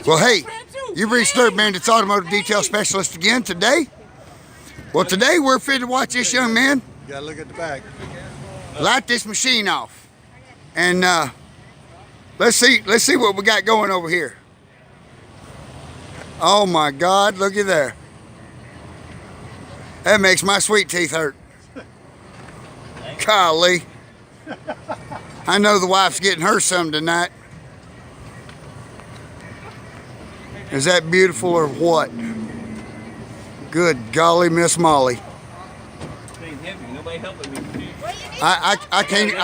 Well, hey, you've reached Dirt Bandits Automotive Detail Specialist again today. Well, today we're fit to watch this young man. You gotta look at the back. Light this machine off, and let's see what we got going over here. Oh my God, look at there. That makes my sweet teeth hurt. Golly. I know the wife's getting her some tonight. Is that beautiful or what? Good golly, Miss Molly. Nobody helping me. I can't.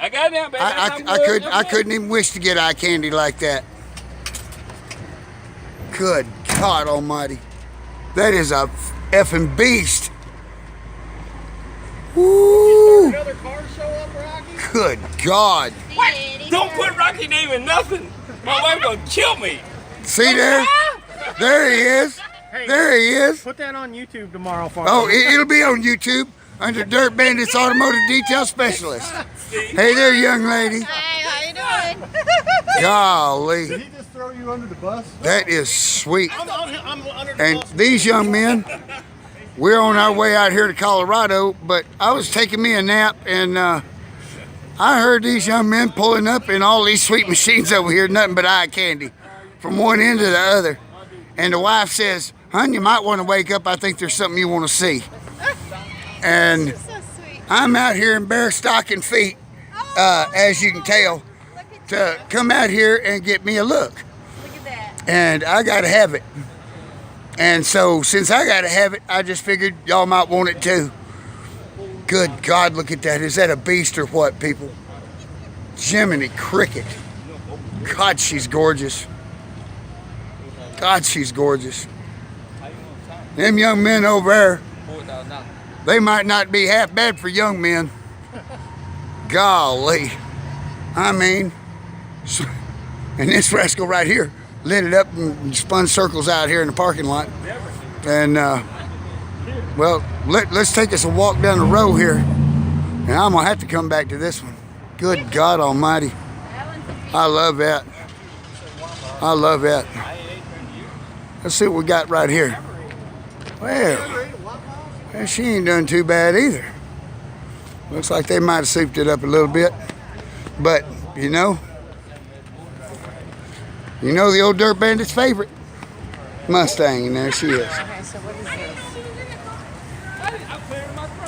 I got it now, baby. I couldn't even wish to get eye candy like that. Good God Almighty, that is a effing beast. Woo! Another car show up, Rocky? Good God. What? Don't put Rocky name in nothing. My wife gonna kill me. See there? There he is. Hey, there he is. Put that on YouTube tomorrow for Oh, me. it'll be on YouTube under Dirt Bandits Automotive Detail Specialist. Hey there, young lady. Hey, how you doing? Golly, Did he just throw you under the bus? that is sweet. I'm under the And bus. these young men, we're on our way out here to Colorado, but I was taking me a nap, and I heard these young men pulling up in all these sweet machines over here, nothing but eye candy from one end to the other. And the wife says, "Hon, you might want to wake up. I think there's something you want to see." And So sweet. I'm out here in bare stocking feet, as you can tell, to come out here and get me a look. Look at that. And I gotta have it. And so since I gotta have it, I just figured y'all might want it too. Good God, look at that. Is that a beast or what, people? Jiminy Cricket. God, she's gorgeous. God, she's gorgeous. Them young men over there, they might not be half bad for young men. Golly. I mean, and this rascal right here lit it up and spun circles out here in the parking lot. And, well, let's take us a walk down the road here. And I'm going to have to come back to this one. Good God Almighty. I love that. I love that. Let's see what we got right here. Well, she ain't done too bad either. Looks like they might have souped it up a little bit. But, you know the old Dirt Bandit's favorite Mustang, and there she is. Okay, so what is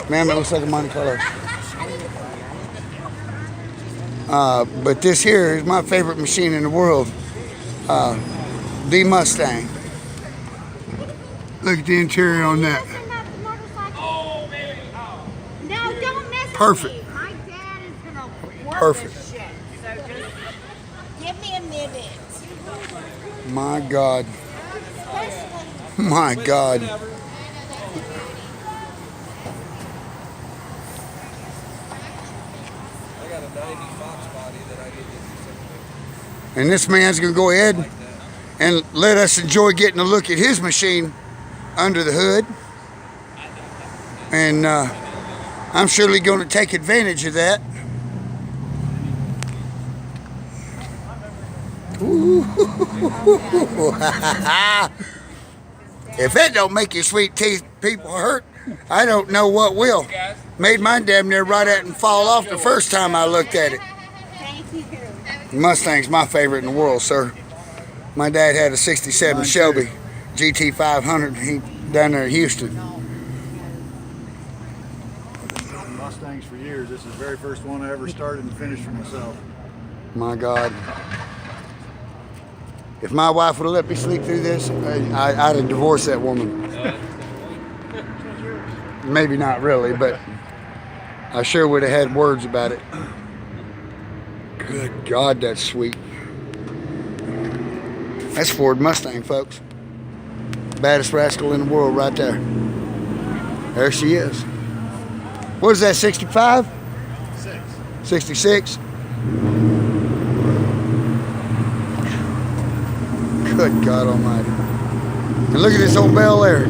this? Ma'am, it looks like a Monte Carlo. But this here is my favorite machine in the world. The Mustang. Look at the interior on that. No, don't mess Perfect. with me. My dad is gonna work Perfect. this shit. So just give me a minute. My God. My God. And this man's gonna go ahead and let us enjoy getting a look at his machine under the hood. And I'm surely gonna take advantage of that. Ooh. If that don't make your sweet teeth people hurt, I don't know what will. Made mine damn near right at and fall off the first time I looked at it. Thank you. Mustang's my favorite in the world, sir. My dad had a 67 Shelby GT 500 down there in Houston. Mustangs for years. This is the very first one I ever started and finished for myself. My God. If my wife would have let me sleep through this, I'd have divorced that woman. Maybe not really, but I sure would have had words about it. Good God, that's sweet. That's Ford Mustang, folks. Baddest rascal in the world right there. There she is. What is that, 65? 66? Good God Almighty. And look at this old Bel Air.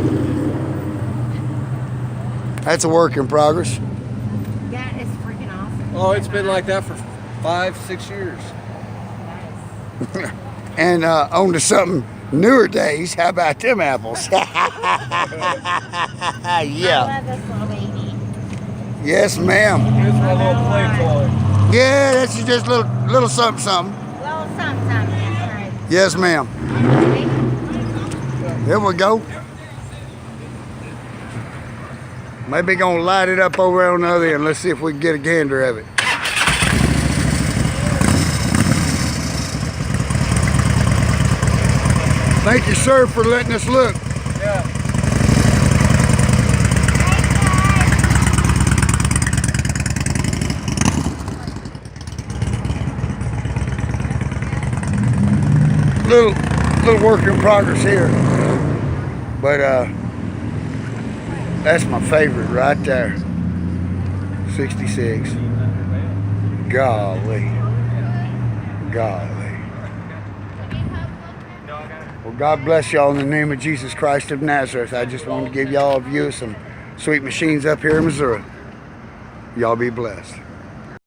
That's a work in progress. That is freaking awesome. Oh, it's been like that for 5-6 years. Nice. And on to something newer days. How about them apples? I Yeah. love this little baby. Yes, ma'am. Here's my little play toy. Yeah, that's just little something, something. Little something, that's right. Yes, ma'am. There we go. Maybe gonna light it up over on the other end. Let's see if we can get a gander of it. Thank you, sir, for letting us look. Yeah. Little work in progress here. But that's my favorite right there. 66. Golly. Golly. Well, God bless y'all in the name of Jesus Christ of Nazareth. I just wanted to give y'all a view of some sweet machines up here in Missouri. Y'all be blessed.